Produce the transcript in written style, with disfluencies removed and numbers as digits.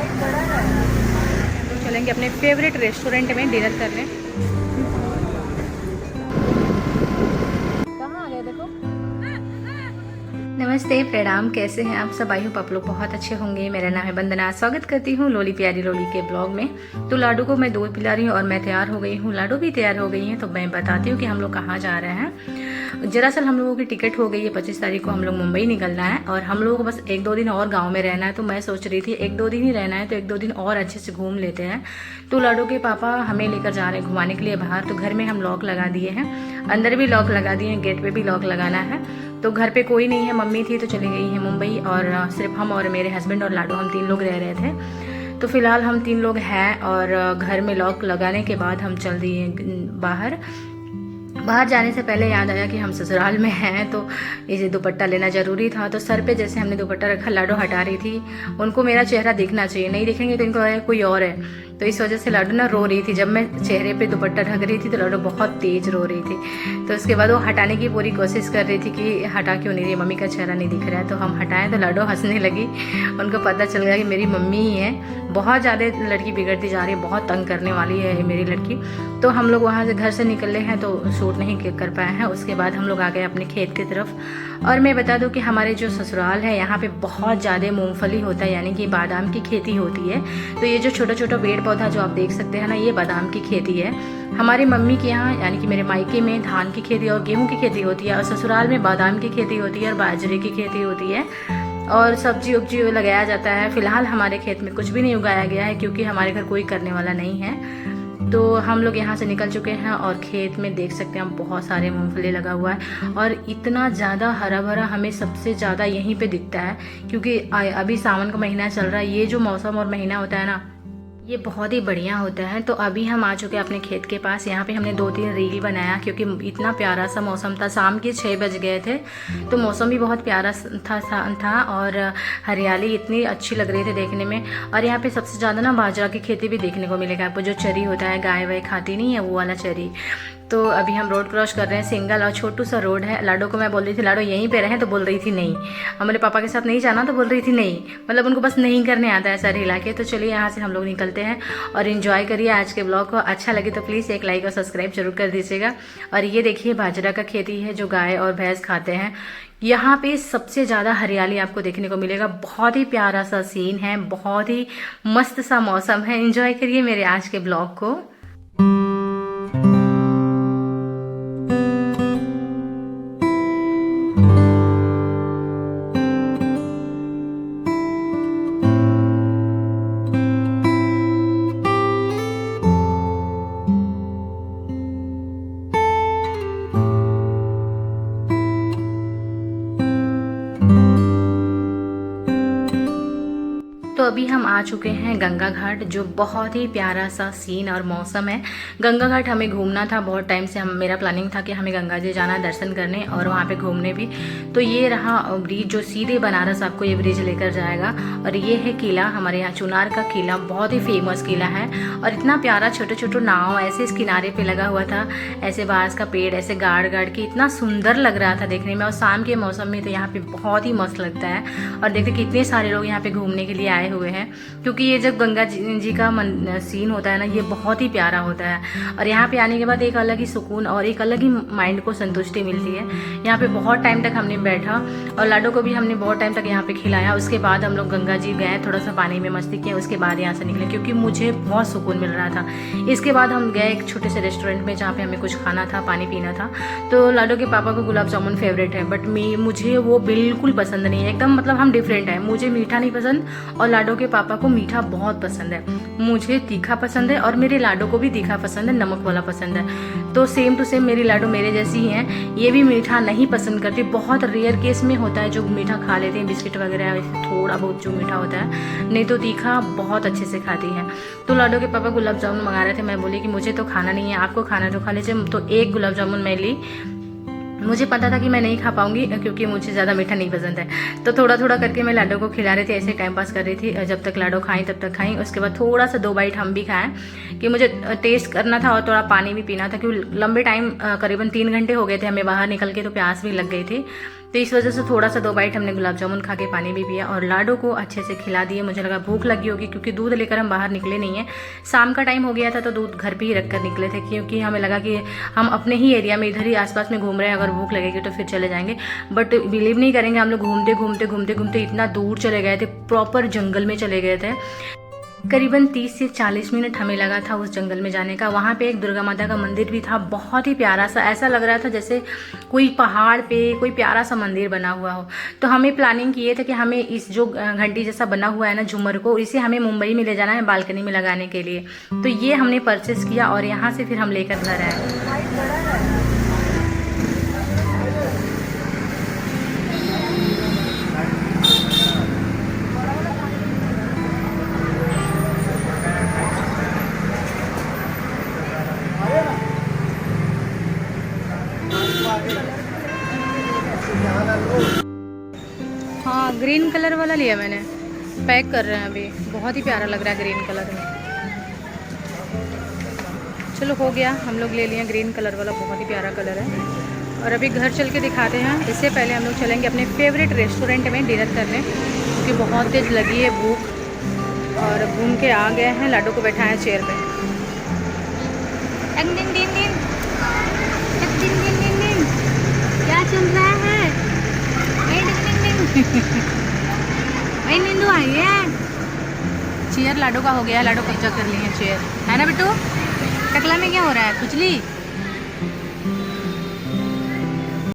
हम लोग चलेंगे अपने फेवरेट रेस्टोरेंट में डिनर करने। कहाँ आ गए देखो। नमस्ते, प्रणाम, कैसे हैं आप सब? आई होप आप लोग बहुत अच्छे होंगे। मेरा नाम है वंदना, स्वागत करती हूँ लोली प्यारी लोली के ब्लॉग में। तो लाडू को मैं दूध पिला रही हूँ और मैं तैयार हो गई हूँ, लाडू भी तैयार हो गई हैं। तो मैं बताती हूँ कि हम लोग कहाँ जा रहे हैं। दरअसल हम लोगों की टिकट हो गई है, 25 तारीख को हम लोग मुंबई निकलना है और हम लोगों को बस 1-2 दिन और गांव में रहना है। तो मैं सोच रही थी 1-2 दिन ही रहना है तो 1-2 दिन और अच्छे से घूम लेते हैं। तो लाडू के पापा हमें लेकर जा रहे हैं घुमाने के लिए बाहर। तो घर में हम लॉक लगा दिए हैं, अंदर भी लॉक लगा दिए हैं, गेट पे भी लॉक लगाना है। तो घर पे कोई नहीं है, मम्मी थी तो चली गई है मुंबई और सिर्फ हम और मेरे हस्बैंड और लाडू, हम 3 लोग रह रहे थे। तो फिलहाल हम 3 लोग हैं और घर में लॉक लगाने के बाद हम चल दिए बाहर। बाहर जाने से पहले याद आया कि हम ससुराल में हैं तो इसे दुपट्टा लेना ज़रूरी था। तो सर पे जैसे हमने दुपट्टा रखा, लाडू हटा रही थी, उनको मेरा चेहरा दिखना चाहिए, नहीं दिखेंगे तो इनको कोई और है। तो इस वजह से लाडू ना रो रही थी। जब मैं चेहरे पे दुपट्टा ढक रही थी तो लाडू बहुत तेज रो रही थी। तो उसके बाद वो हटाने की पूरी कोशिश कर रही थी कि हटा क्यों नहीं रही, मम्मी का चेहरा नहीं दिख रहा है। तो हम हटाएं तो लाडू हंसने लगी। उनको पता चल गया कि मेरी मम्मी ही है। बहुत ज़्यादा लड़की बिगड़ती जा रही है, बहुत तंग करने वाली है मेरी लड़की। तो हम लोग वहाँ से घर से निकले हैं तो शूट नहीं कर पाए हैं। उसके बाद हम लोग आ गए अपने खेत की तरफ। और मैं बता दूं कि हमारे जो ससुराल है यहाँ पे बहुत ज़्यादा मूंगफली होता है, यानी कि बादाम की खेती होती है। तो ये जो छोटा छोटा पेड़ पौधा जो आप देख सकते हैं ना, ये बादाम की खेती है। हमारी मम्मी के यहाँ यानी कि मेरे मायके में धान की खेती और गेहूँ की खेती होती है और ससुराल में बादाम की खेती होती है और बाजरे की खेती होती है और सब्जी उब्जी लगाया जाता है। फिलहाल हमारे खेत में कुछ भी नहीं उगाया गया है क्योंकि हमारे घर कोई करने वाला नहीं है। तो हम लोग यहाँ से निकल चुके हैं और खेत में देख सकते हैं हम बहुत सारे मूंगफली लगा हुआ है और इतना ज़्यादा हरा भरा हमें सबसे ज़्यादा यहीं पे दिखता है क्योंकि अभी सावन का महीना चल रहा है। ये जो मौसम और महीना होता है ना, ये बहुत ही बढ़िया होता है। तो अभी हम आ चुके हैं अपने खेत के पास। यहाँ पे हमने 2-3 रील बनाया क्योंकि इतना प्यारा सा मौसम था। शाम के 6 बज गए थे तो मौसम भी बहुत प्यारा था और हरियाली इतनी अच्छी लग रही थी देखने में। और यहाँ पे सबसे ज़्यादा ना बाजरा की खेती भी देखने को मिलेगा आपको। जो चरी होता है, गाय वाय खाती नहीं है, वो वाला चरी। तो अभी हम रोड क्रॉस कर रहे हैं, सिंगल और छोटू सा रोड है। लाडो को मैं बोल रही थी लाडो यहीं पे रहें, तो बोल रही थी नहीं। हमारे पापा के साथ नहीं जाना तो बोल रही थी नहीं, मतलब उनको बस नहीं करने आता है सर हिला के। तो चलिए यहाँ से हम लोग निकलते हैं और इन्जॉय करिए आज के ब्लॉग को। अच्छा लगे तो प्लीज़ एक लाइक और सब्सक्राइब जरूर कर दीजिएगा। और ये देखिए बाजरा का खेती है जो गाय और भैंस खाते हैं। यहाँ पे सबसे ज़्यादा हरियाली आपको देखने को मिलेगा। बहुत ही प्यारा सा सीन है, बहुत ही मस्त सा मौसम है। एंजॉय करिए मेरे आज के ब्लॉग को। तो अभी हम आ चुके हैं गंगा घाट, जो बहुत ही प्यारा सा सीन और मौसम है। गंगा घाट हमें घूमना था, बहुत टाइम से मेरा प्लानिंग था कि हमें गंगा जी जाना, दर्शन करने और वहाँ पे घूमने भी। तो ये रहा ब्रिज जो सीधे बनारस आपको ये ब्रिज लेकर जाएगा। और ये है किला, हमारे यहाँ चुनार का किला, बहुत ही फेमस किला है। और इतना प्यारा छोटे छोटे नाव ऐसे इस किनारे पे लगा हुआ था, ऐसे बांस का पेड़ ऐसे गाड़ गाड़ के, इतना सुंदर लग रहा था देखने में। और शाम के मौसम में तो यहाँ पे बहुत ही मस्त लगता है। और देखते कितने सारे लोग यहाँ पे घूमने के लिए आए हुए हैं क्योंकि ये जब गंगा जी का सीन होता है ना, ये बहुत ही प्यारा होता है। और यहाँ पे आने के बाद एक अलग ही सुकून और एक अलग ही माइंड को संतुष्टि मिलती है। यहाँ पे बहुत टाइम तक हमने बैठा और लाडो को भी हमने बहुत टाइम तक यहाँ पे खिलाया। उसके बाद हम लोग गंगा जी गए, थोड़ा सा पानी में मस्ती किया, उसके बाद यहाँ से निकले क्योंकि मुझे बहुत सुकून मिल रहा था। इसके बाद हम गए एक छोटे से रेस्टोरेंट में जहाँ पे हमें कुछ खाना था, पानी पीना था। तो लाडो के पापा को गुलाब जामुन फेवरेट है बट मुझे वो बिल्कुल पसंद नहीं है, एकदम मतलब हम डिफरेंट है। मुझे मीठा नहीं पसंद और लाडो के पापा को मीठा बहुत पसंद है। मुझे तीखा पसंद है और मेरे लाडो को भी तीखा पसंद है, नमक वाला पसंद है। तो सेम टू सेम मेरी लाडो मेरे जैसी ही हैं, ये भी मीठा नहीं पसंद करती। बहुत रेयर केस में होता है जो मीठा खा लेते हैं, बिस्किट वगैरह थोड़ा बहुत जो मीठा होता है, नहीं तो तीखा बहुत अच्छे से खाती है। तो लाडो के पापा गुलाब जामुन मंगा रहे थे, मैं बोली कि मुझे तो खाना नहीं है, आपको खाना तो खा लीजिए। तो एक गुलाब जामुन मैं ली, मुझे पता था कि मैं नहीं खा पाऊंगी क्योंकि मुझे ज़्यादा मीठा नहीं पसंद है। तो थोड़ा थोड़ा करके मैं लाडो को खिला रही थी, ऐसे टाइम पास कर रही थी। जब तक लाडो खाई तब तक खाई, उसके बाद थोड़ा सा 2 बाइट हम भी खाएं कि मुझे टेस्ट करना था और थोड़ा पानी भी पीना था क्योंकि लंबे टाइम करीबन 3 घंटे हो गए थे हमें बाहर निकल के, तो प्यास भी लग गई थी। तो इस वजह से थोड़ा सा 2 बाइट हमने गुलाब जामुन खा के पानी भी पिया और लाडो को अच्छे से खिला दिए। मुझे लगा भूख लगी होगी क्योंकि दूध लेकर हम बाहर निकले नहीं हैं, शाम का टाइम हो गया था तो दूध घर पे ही रख कर निकले थे, क्योंकि हमें लगा कि हम अपने ही एरिया में इधर ही आसपास में घूम रहे हैं, अगर भूख लगेगी तो फिर चले जाएंगे। बट बिलीव नहीं करेंगे, हम लोग घूमते घूमते घूमते घूमते इतना दूर चले गए थे, प्रॉपर जंगल में चले गए थे। करीबन 30 से 40 मिनट हमें लगा था उस जंगल में जाने का। वहाँ पे एक दुर्गा माता का मंदिर भी था, बहुत ही प्यारा सा, ऐसा लग रहा था जैसे कोई पहाड़ पे कोई प्यारा सा मंदिर बना हुआ हो। तो हमें प्लानिंग किए थे कि हमें इस जो घंटी जैसा बना हुआ है ना झूमर को, इसे हमें मुंबई में ले जाना है बालकनी में लगाने के लिए। तो ये हमने परचेस किया और यहाँ से फिर हम लेकर घर आए। हाँ, ग्रीन कलर वाला लिया मैंने, पैक कर रहे हैं अभी, बहुत ही प्यारा लग रहा है ग्रीन कलर में। चलो हो गया, हम लोग ले लिए ग्रीन कलर वाला, बहुत ही प्यारा कलर है। और अभी घर चल के दिखाते हैं। इससे पहले हम लोग चलेंगे अपने फेवरेट रेस्टोरेंट में डिनर करने, क्योंकि बहुत तेज़ लगी है भूख। और घूम के आ गए हैं, लाडो को बैठाएं चेयर पे। क्या चल रहा है? नींदू आई है। चेयर लाडो का हो गया, लाडो कब्जा कर ली है चेयर, है ना बिट्टू? टकला में क्या हो रहा है, खुजली?